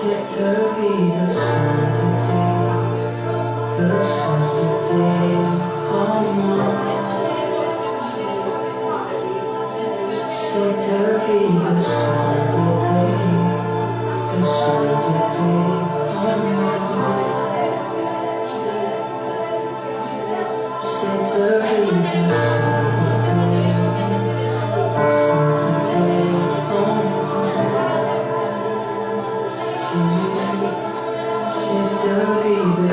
Cette vie de sainteté en moi. Cette vie de sainteté en moi. Cette vie de sainteté en moi. Jésus, cette vie de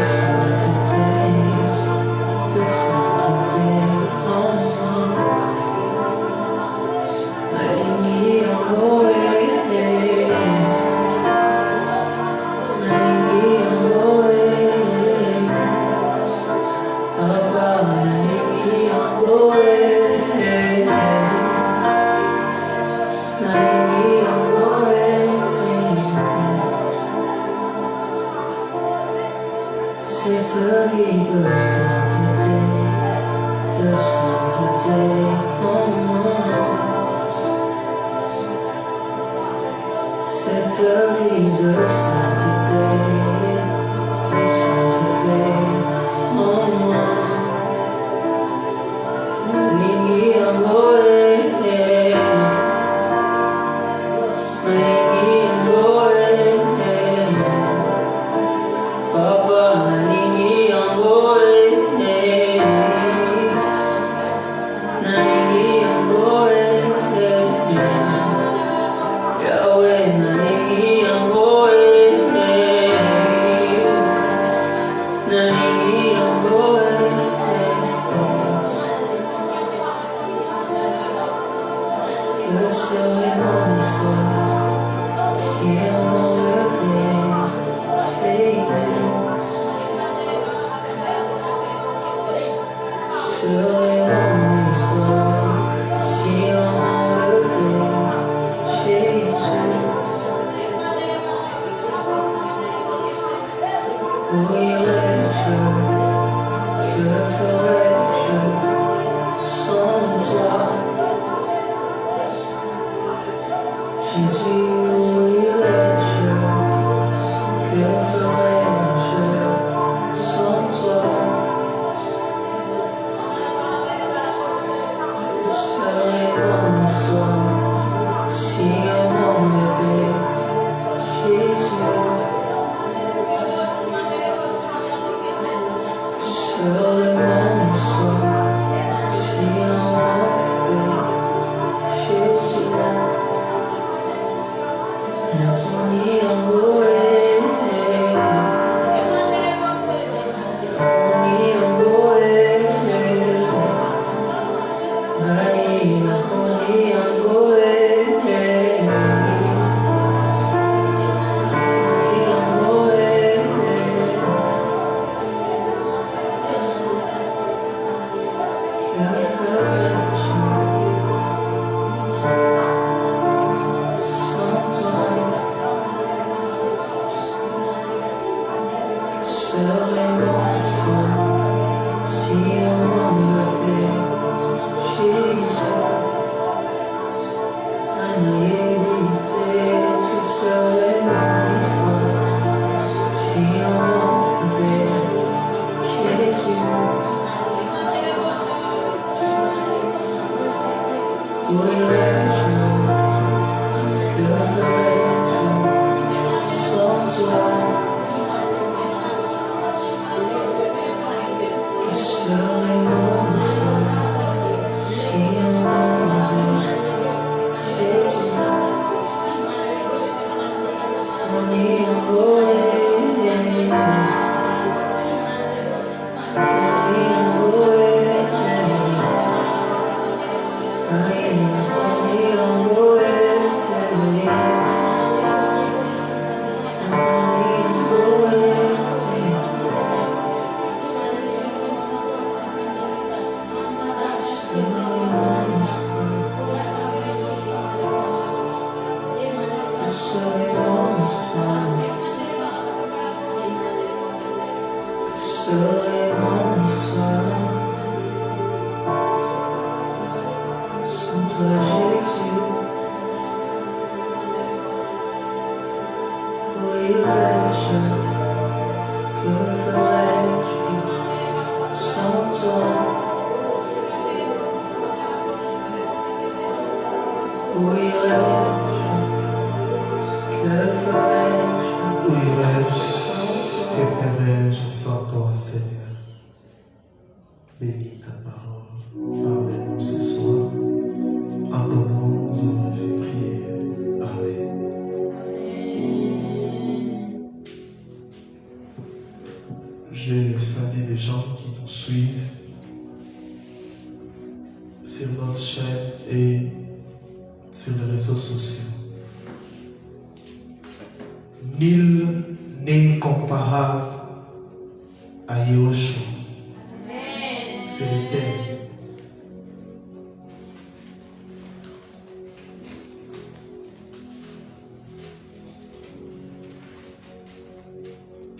sainteté en moi. Nalingi ako nalingi ako Papa, nalingi ako nalingi ako Cette vie de sainteté en moi. Cette vie de sainteté en moi. Nalingi ako nalingi ako Papa, nalingi ako nalingi ako Yahweh, nalingi ako nalingi ako Que serait mon histoire si elle m'enlevait Jésus? Serait mon histoire si on m'enlevait Jésus? Où irais-je? Que ferais-je sans toi? Jésus, où irais-je? Que ferais-je sans toi? Serait mon histoire si on m'enlevait Jésus? Serait mon histoire si on m'enlevait Jésus? Naponi yangu Serait mon histoire si on m'enlevait Jésus? La naïveté, que serait mon histoire si on m'enlevait Jésus? Où irais-je? Que ferais-je sans toi? Serait mon histoire si on m'enlevait Jésus? Naponi yangu Serait mon histoire sans toi Jésus? Où irais-je, que ferais-je sans toi? Où irais-je, que ferais-je Où irais-je, sans que toi? ferais-je sans toi, Seigneur? Bénis ta parole. Parle-nous ce soir. Entendons ces prières. Amen. Je salue les gens qui nous suivent sur notre chaîne et sur les réseaux sociaux. Nul n'est comparable à Yahushua. C'est l'éternel.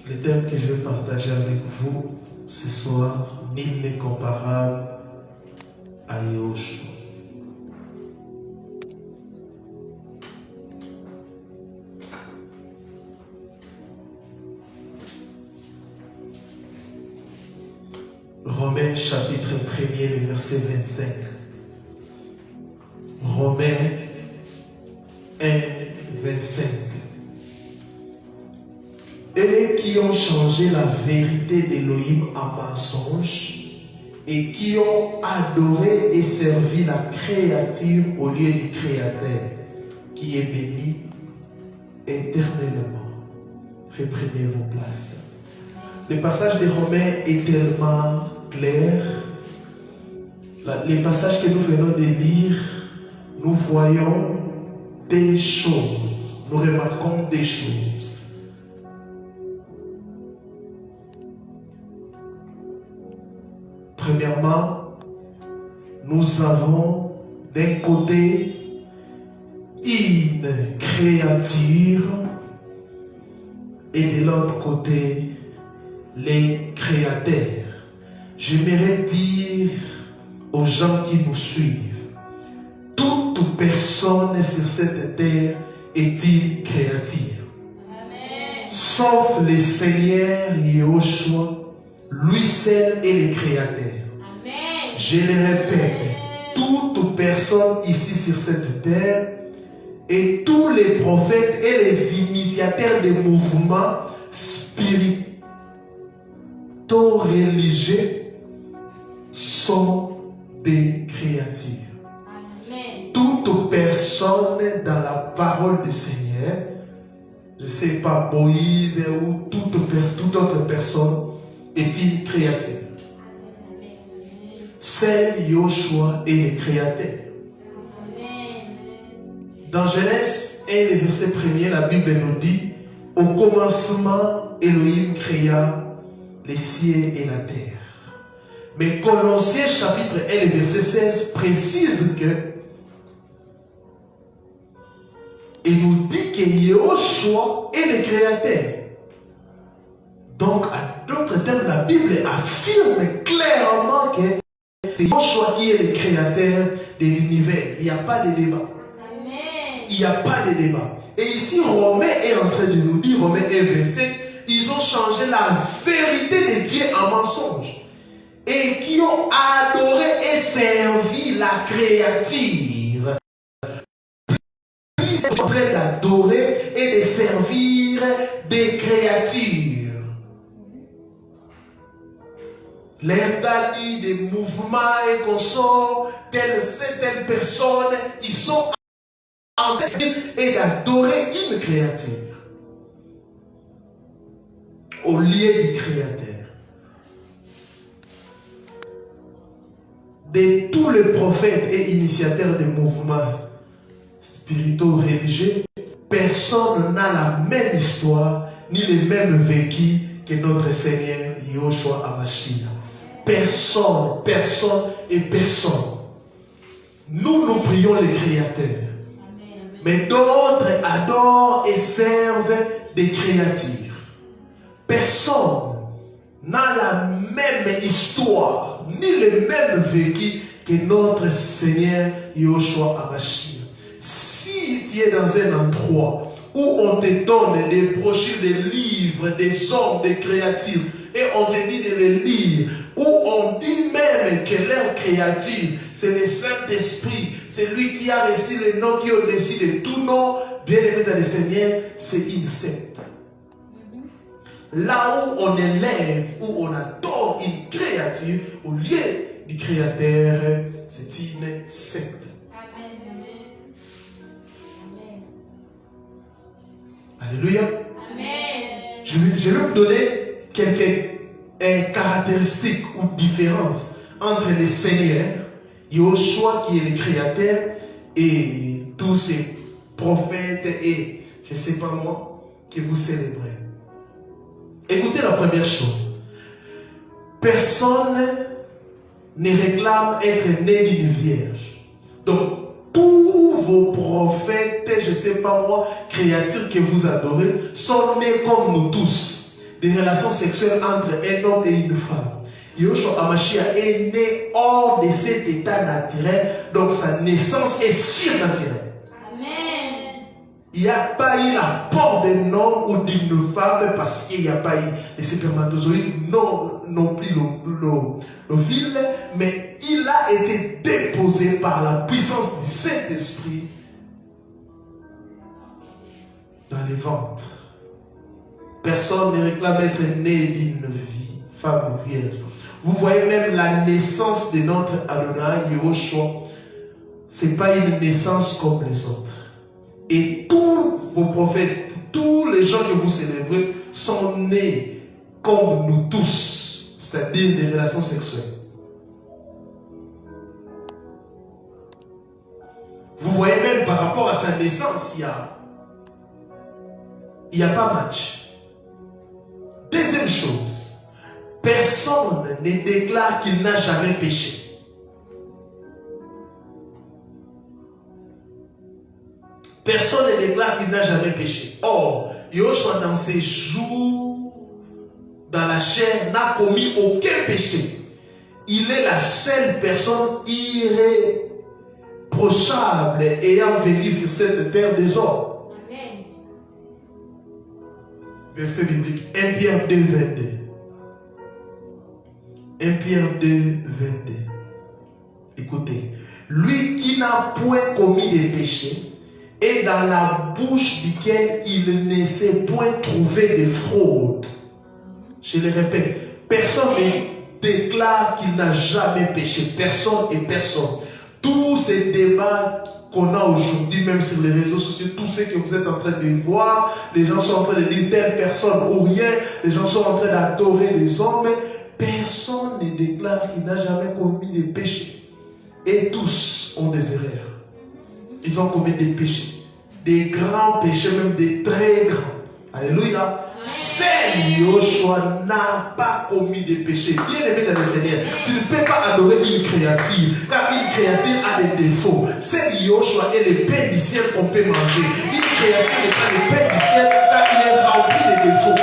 Le thème que je vais partager avec vous ce soir, nul n'est comparable à Yahushua. Romains chapitre 1er, le verset 25. Romains 1, 25. Eux qui ont changé la vérité d'Élohim en mensonge et qui ont adoré et servi la créature au lieu du Créateur qui est béni éternellement. Reprenez vos places. Le passage de Romains est tellement clair. Les passages que nous venons de lire, nous voyons des choses. Nous remarquons des choses. Premièrement, nous avons d'un côté une créature et de l'autre côté les créateurs. J'aimerais dire aux gens qui nous suivent, toute personne sur cette terre est une créature. Amen. Sauf le Seigneur Yahushua, lui seul est le créateur. Amen. Je le répète, toute personne ici sur cette terre et tous les prophètes et les initiateurs des mouvements spirituels religieux sont des créatures. Amen. Toute personne dans la parole du Seigneur, je ne sais pas, Moïse ou toute autre personne, est une créature. Seul Yahushua est le créateur. Dans Genèse 1, le verset 1er, la Bible nous dit, au commencement, Elohim créa les cieux et la terre. Mais Colossiens chapitre 1, le verset 16 précise que il nous dit que Yahushua est le créateur. Donc, à d'autres termes, la Bible affirme clairement que c'est Yahushua qui est le créateur de l'univers. Il n'y a pas de débat. Amen. Il n'y a pas de débat. Et ici, Romain est en train de nous dire, Romain 1, 27, ils ont changé la vérité de Dieu en mensonge. Et qui ont adoré et servi la créature. Ils sont en train d'adorer et de servir des créatures. Les dalis, des mouvements et consorts, telle personne, ils sont en train et d'adorer une créature au lieu du Créateur. De tous les prophètes et initiateurs des mouvements spirituels religieux, personne n'a la même histoire ni le même vécu que notre Seigneur Yahushua HaMashiach. Personne, personne et personne. Nous prions les créateurs. Mais d'autres adorent et servent des créatures. Personne n'a la même histoire, ni le même vécu que notre Seigneur Yahushua HaMashiach. Si tu es dans un endroit où on te donne des brochures, des livres, des hommes, des créatures, et on te dit de les lire, où on dit même que leur créature, c'est le Saint-Esprit, c'est lui qui a reçu le nom qui est au-dessus de tout nom, bien aimé dans le Seigneur, c'est une secte. Là où on élève, où on adore une créature, au lieu du Créateur, c'est une secte. Alléluia. Amen. Je vais vous donner quelques caractéristiques ou différences entre le Seigneur, Yahushua qui est le Créateur, et tous ces prophètes et je ne sais pas moi que vous célébrez. Écoutez la première chose. Personne ne réclame être né d'une vierge. Donc, tous vos prophètes, je ne sais pas moi, créatures que vous adorez, sont nés comme nous tous. Des relations sexuelles entre un homme et une femme. Yahushua HaMashiach est né hors de cet état naturel, donc sa naissance est surnaturelle. Amen. Il n'y a pas eu l'apport d'un homme ou d'une femme parce qu'il n'y a pas eu les spermatozoïdes, non plus l'ovule, mais il a été déposé par la puissance du Saint-Esprit dans les ventres. Personne ne réclame être né d'une vie, femme ou vierge. Vous voyez même la naissance de notre Adonai, Yahushua, ce n'est pas une naissance comme les autres. Et tous vos prophètes, tous les gens que vous célébrez sont nés comme nous tous, c'est-à-dire des relations sexuelles. Vous voyez même par rapport à sa naissance, il n'y a pas match. Deuxième chose, personne ne déclare qu'il n'a jamais péché. Personne ne déclare qu'il n'a jamais péché. Or, Yahushua dans ses jours, dans la chair, n'a commis aucun péché. Il est la seule personne irréprochable ayant vécu sur cette terre des hommes. Amen. Verset biblique 1 Pierre 2, 22. 1 Pierre 2, 22. Écoutez. Lui qui n'a point commis de péché, et dans la bouche duquel il ne s'est point trouvé de fraude. Je le répète, personne ne déclare qu'il n'a jamais péché. Personne et personne. Tous ces débats qu'on a aujourd'hui, même sur les réseaux sociaux, tout ce que vous êtes en train de voir, les gens sont en train de dire telle personne ou rien, les gens sont en train d'adorer les hommes, personne ne déclare qu'il n'a jamais commis de péché. Et tous ont des erreurs. Ils ont commis des péchés. Des grands péchés, même des très grands. Alléluia. Seul Yahushua n'a pas commis de péchés. Bien aimé dans le Seigneur, tu ne peux pas adorer une créature, car une créature a des défauts. Seul Yahushua est le pain du ciel qu'on peut manger. Une créature n'est pas le pain du ciel, car il est rempli de défauts.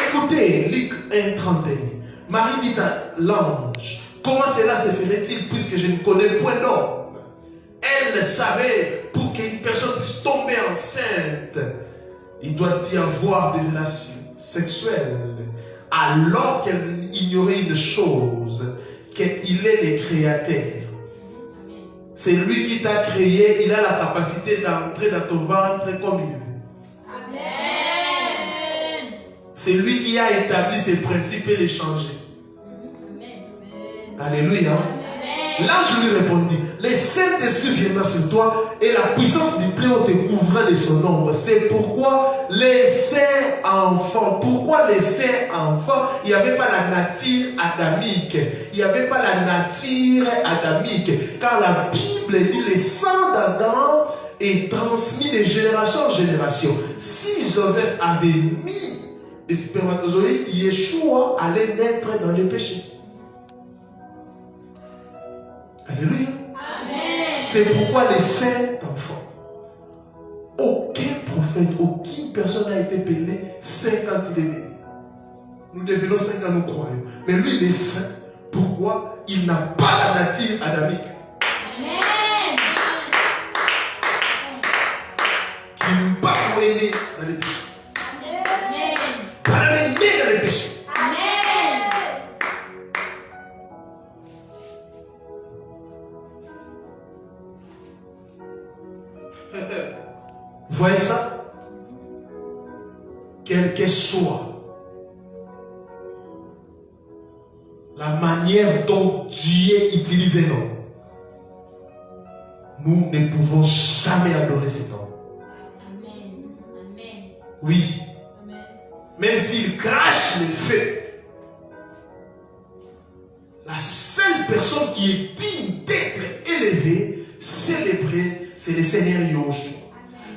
Écoutez, Luc 1, 31. Marie dit à l'ange, comment cela se ferait-il puisque je ne connais point d'homme? Elle savait, pour qu'une personne puisse tomber enceinte, il doit y avoir des relations sexuelles. Alors qu'elle ignorait une chose, qu'il est le créateur. C'est lui qui t'a créé, il a la capacité d'entrer dans ton ventre comme il veut. Amen. C'est lui qui a établi ses principes et les changer. Alléluia. L'ange lui répondit, le Saint-Esprit viendra sur toi et la puissance du Très-Haut te couvrira de son ombre. C'est pourquoi les saints enfants, il n'y avait pas la nature adamique. Il n'y avait pas la nature adamique. Car la Bible dit le sang d'Adam est transmis de génération en génération. Si Joseph avait mis les spermatozoïdes, Yeshua allait naître dans le péché. Alléluia. Amen. C'est pourquoi les saints enfants, aucun prophète, aucune personne n'a été béni saint quand il est né. Nous devenons saints quand nous croyons. Mais lui, il est saint. Pourquoi? Il n'a pas la nature adamique. Amen. pas né dans les péchés. Amen. Pas né dans les péchés. Amen. Vous voyez ça? Quelle que soit la manière dont Dieu utilise un homme, nous ne pouvons jamais adorer cet homme. Amen. Amen. Oui, Amen. même s'il crache le feu, la seule personne qui est digne d'être élevée, célébrée, c'est le Seigneur Yahushua.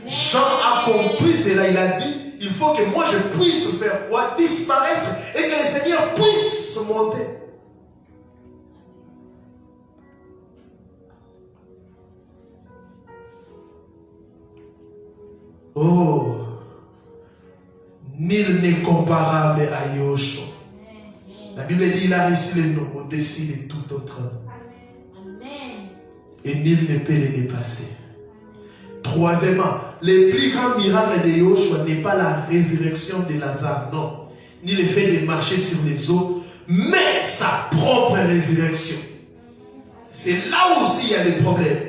Jean a compris cela, il a dit, il faut que moi je puisse faire quoi? Disparaître et que le Seigneur puisse monter. Oh, nul n'est comparable à Yahushua. La Bible dit il a reçu le nom au-dessus de tout autre nom. Amen. Et nul ne peut le dépasser. Troisièmement, le plus grand miracle de Yahushua n'est pas la résurrection de Lazare, non. Ni le fait de marcher sur les eaux, mais sa propre résurrection. C'est là aussi il y a des problèmes.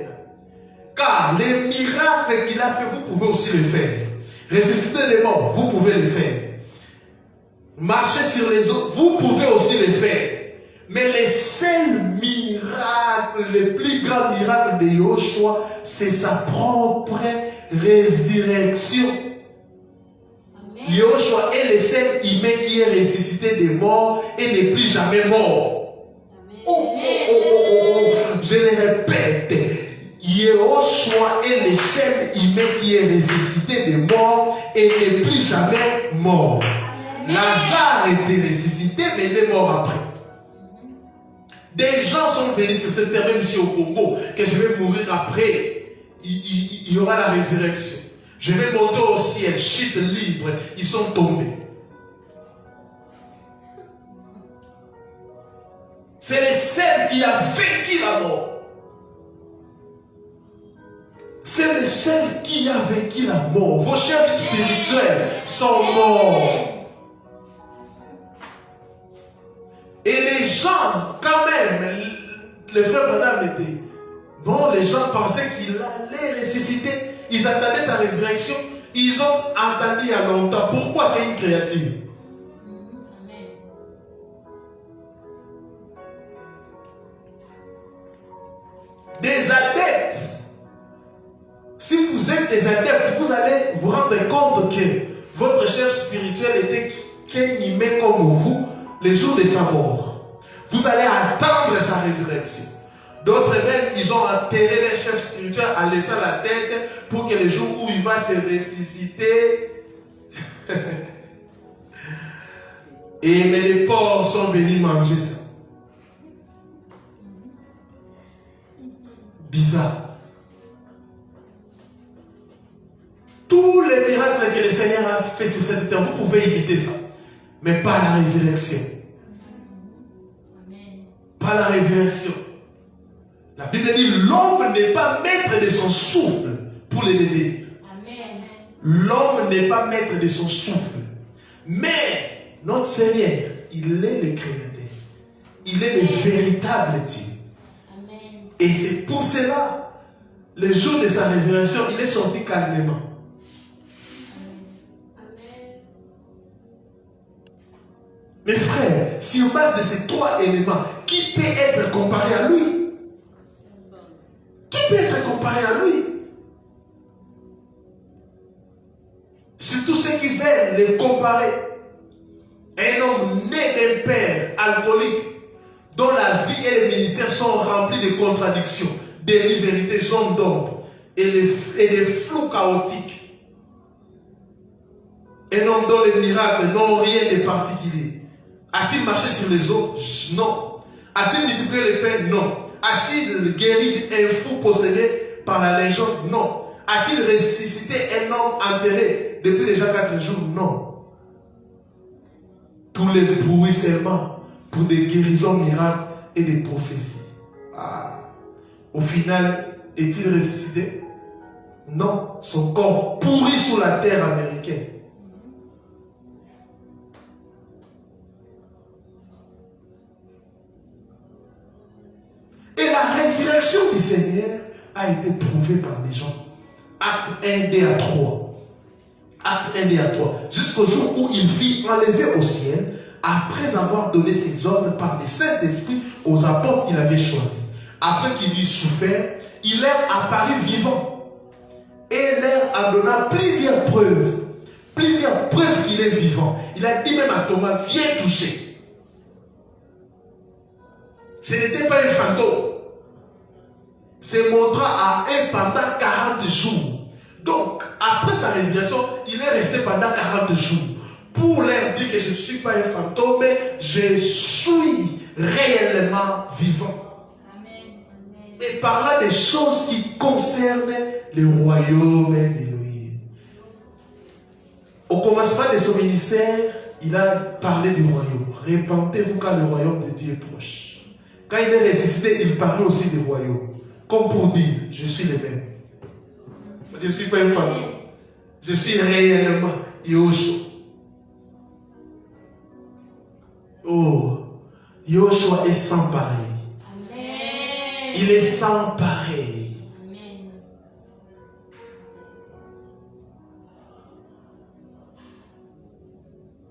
Car les miracles qu'il a fait, vous pouvez aussi le faire. Ressusciter les morts, vous pouvez le faire. Marcher sur les eaux, vous pouvez aussi le faire. Mais les seuls miracles, les plus grands miracles de Yahushua, c'est sa propre résurrection. Yahushua est le seul humain qui est ressuscité des morts et n'est plus jamais mort. Oh, je le répète. Yahushua est le seul humain qui est ressuscité des morts et n'est plus jamais mort. Lazare était ressuscité, mais il est mort après. Des gens sont venus sur cette terre, même ici au Congo, que je vais mourir après. Il y aura la résurrection. Je vais monter au ciel, chute libre. Ils sont tombés. C'est le seul qui a vaincu la mort. C'est le seul qui a vaincu la mort. Vos chefs spirituels sont morts. Et les gens, quand même, le frère Branham était bon, les gens pensaient qu'il allait ressusciter. Ils attendaient sa résurrection. Ils ont attendu il y a longtemps. Pourquoi c'est une créature? Amen. Des adeptes. Si vous êtes des adeptes, vous allez vous rendre compte que votre chef spirituel était qu'un humain comme vous les jours de sa mort. Vous allez attendre sa résurrection. D'autres même, ils ont enterré les chefs spirituels en laissant la tête pour que le jour où il va se ressusciter. Mais les porcs sont venus manger ça. Bizarre. Tous les miracles que le Seigneur a fait sur cette terre, vous pouvez imiter ça. Mais pas la résurrection. Amen. Pas la résurrection. La Bible dit l'homme n'est pas maître de son souffle pour les aider. Amen. L'homme n'est pas maître de son souffle. Mais notre Seigneur, il est le Créateur. Il est le véritable Dieu. Amen. Et c'est pour cela, le jour de sa résurrection, il est sorti calmement. Mes frères, sur base de ces trois éléments, qui peut être comparé à lui? Qui peut être comparé à lui? Surtout ceux qui veulent les comparer. Un homme né d'un père alcoolique, dont la vie et le ministère sont remplis de contradictions, demi-vérités, zones d'ombre et des flous chaotiques. Un homme dont les miracles n'ont rien de particulier. A-t-il marché sur les eaux? Non. A-t-il multiplié les pains? Non. A-t-il guéri un fou possédé par la légende? Non. A-t-il ressuscité un homme enterré depuis déjà 4 jours? Non. Tous les bruits seulement pour des guérisons miracles et des prophéties. Au final, est-il ressuscité? Non, son corps pourri sous la terre américaine. Et la résurrection du Seigneur a été prouvée par des gens. Acte 1, 2 à 3. Acte 1, 2 à 3. Jusqu'au jour où il fut enlevé au ciel, après avoir donné ses ordres par le Saint-Esprit aux apôtres qu'il avait choisis. Après qu'il eut souffert, il leur apparut vivant. Et leur a donné plusieurs preuves. Plusieurs preuves qu'il est vivant. Il a dit même à Thomas, viens toucher. Ce n'était pas un fantôme. Se montra à eux pendant 40 jours. Donc, après sa résurrection, il est resté pendant 40 jours. Pour leur dire que je ne suis pas un fantôme, mais je suis réellement vivant. Amen. Amen. Et parlant des choses qui concernent le royaume d'Élohim. Au commencement de son ministère, il a parlé du royaume. Répentez-vous car le royaume de Dieu est proche. Quand il est ressuscité, il parlait aussi du royaume. Comme pour dire, je suis le même. Je ne suis pas une femme. Je suis réellement Yahushua. Oh, Yahushua est sans pareil. Amen. Il est sans pareil. Amen.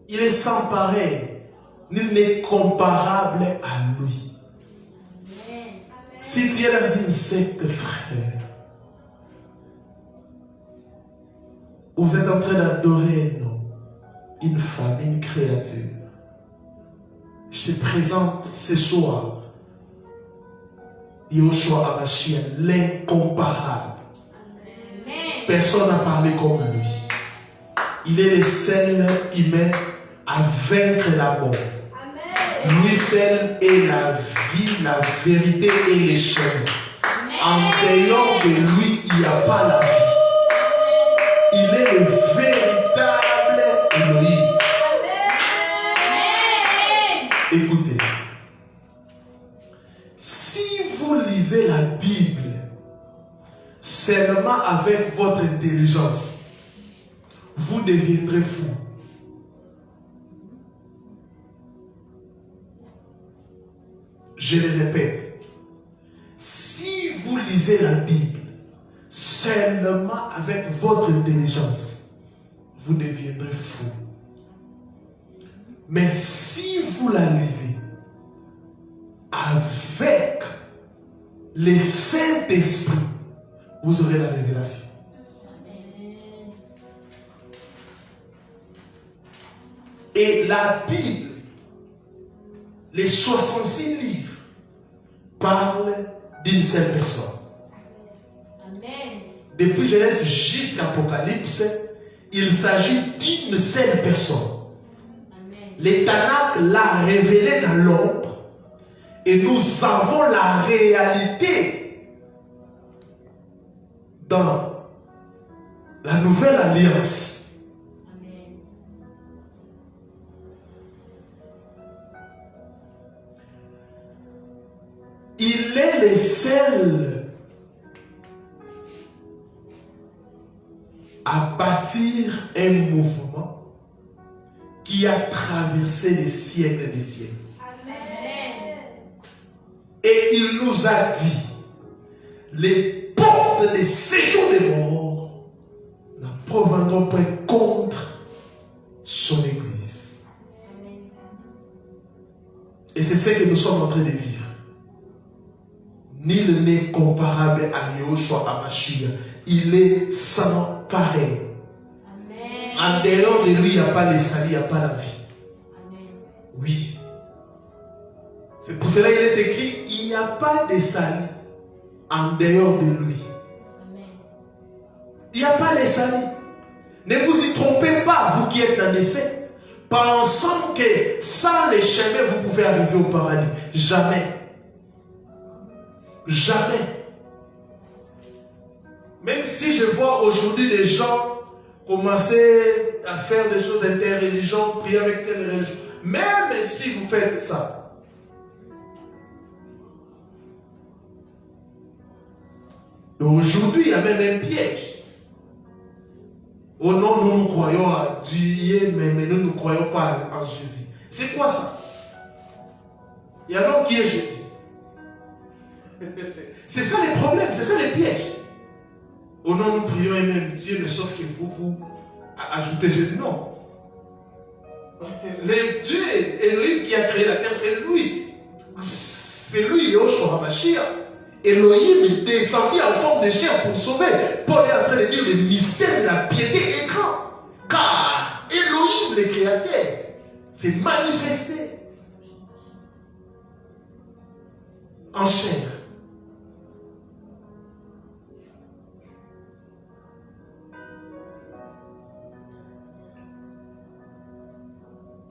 Il est sans pareil. Nul n'est comparable à lui. Amen. Si tu es dans une secte, frère, vous êtes en train d'adorer un homme, une femme, une créature. Je te présente ce soir Yahushua HaMashiach, l'incomparable. Amen. Personne n'a parlé comme lui. Il est le seul humain à vaincre la mort. Lui seul est la vie, la vérité et les chemins. En dehors de lui, il n'y a pas la vie. Il est le véritable Elohim. Écoutez, si vous lisez la Bible seulement avec votre intelligence, vous deviendrez fou. Je le répète, si vous lisez la Bible seulement avec votre intelligence, vous deviendrez fou. Mais si vous la lisez avec le Saint-Esprit, vous aurez la révélation. Et la Bible, les 66 livres, parlent d'une seule personne. Amen. Depuis Genèse jusqu'à Apocalypse, il s'agit d'une seule personne. Amen. Les Tanakh l'a révélé dans l'ombre et nous avons la réalité dans la nouvelle alliance. Amen. Il est le seul à bâtir un mouvement qui a traversé les siècles des siècles. Amen. Et il nous a dit, les portes des séjours des morts ne proviendront pas contre son Église. Amen. Et c'est ce que nous sommes en train de vivre. Nul n'est comparable à Yahushua HaMashiach. Il est sans pareil. Amen. En dehors de lui, il n'y a pas le salut, il n'y a pas la vie. Amen. Oui. C'est pour cela qu'il est écrit, il n'y a pas de salut en dehors de lui. Amen. Il n'y a pas de salut. Ne vous y trompez pas, vous qui êtes dans les sectes, pensant que sans les chemins, vous pouvez arriver au paradis. Jamais. Jamais. Même si je vois aujourd'hui les gens commencer à faire des choses interreligions, prier avec telle religion, même si vous faites ça, aujourd'hui il y a même un piège. Oh non, nous croyons à Dieu, mais nous ne croyons pas en Jésus. C'est quoi ça? Il y a l'homme qui est Jésus. C'est ça les problèmes, c'est ça les pièges. Oh non, nous prions et même Dieu, mais sauf que vous ajoutez Jésus. Non. Le Dieu, Elohim qui a créé la terre, c'est lui. C'est lui, Yoshua Mashiach. Elohim est descendu en forme de chair pour sauver. Paul est en train de dire le mystère de la piété est grand. Car Elohim, le créateur, s'est manifesté en chair.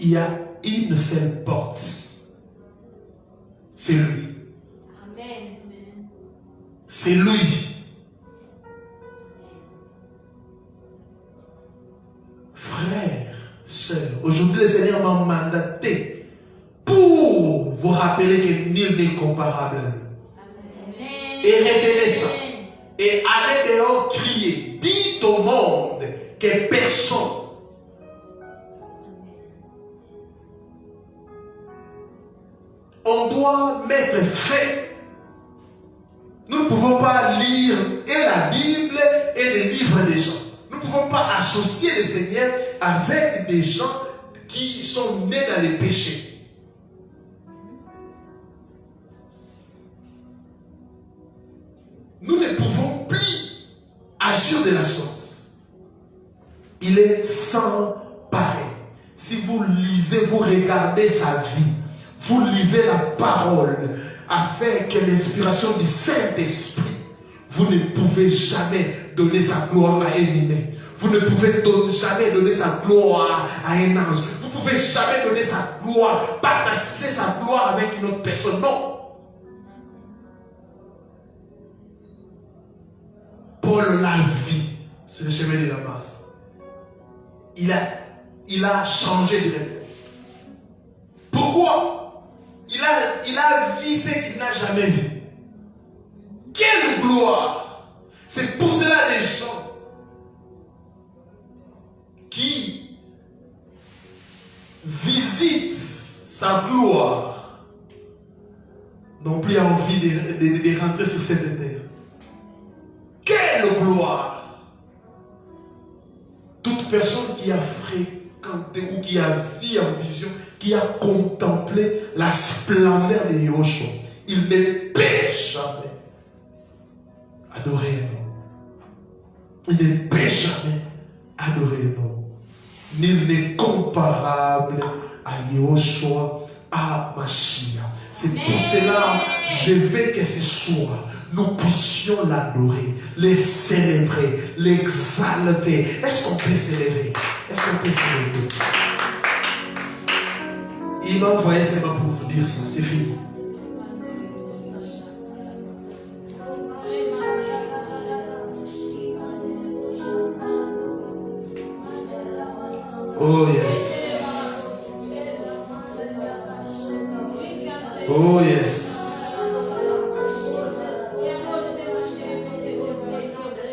Il y a une seule porte. C'est lui. Amen. C'est lui. Frères, sœurs, aujourd'hui le Seigneur m'a mandaté pour vous rappeler que nul n'est comparable à lui. Amen. Et retenez ça. Et allez dehors crier. Dites au monde que personne on doit mettre fin. Nous ne pouvons pas lire et la Bible et les livres des gens. Nous ne pouvons pas associer le Seigneur avec des gens qui sont nés dans les péchés. Nous ne pouvons plus agir de la sorte. Il est sans pareil. Si vous lisez, vous regardez sa vie, vous lisez la parole avec l'inspiration du Saint-Esprit, vous ne pouvez jamais donner sa gloire à un humain. Vous ne pouvez jamais donner sa gloire à un ange. Vous ne pouvez jamais donner sa gloire, partager sa gloire avec une autre personne. Non. Paul l'a vu sur le chemin de la masse. Il a changé de rêve. Pourquoi? Il a vu ce qu'il n'a jamais vu. Quelle gloire! C'est pour cela les gens qui visitent sa gloire n'ont plus envie de rentrer sur cette terre. Quelle gloire! Toute personne qui a fréquenté ou qui a vu en vision, qui a contemplé la splendeur de Yoshua, il ne peut jamais adorer un homme. Il ne peut jamais adorer un homme. Nul n'est comparable à Yoshua, à Mashiach. C'est pour cela que je veux que ce soir, nous puissions l'adorer, le célébrer, l'exalter. Est-ce qu'on peut s'élever? Est-ce qu'on peut s'élever? Il m'a envoyé seulement pour vous dire ça, c'est fini. Oh yes. Oh yes.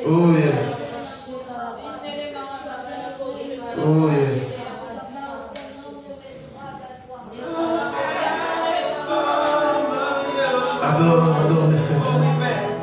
Oh yes. Oh yes. Adore le Seigneur.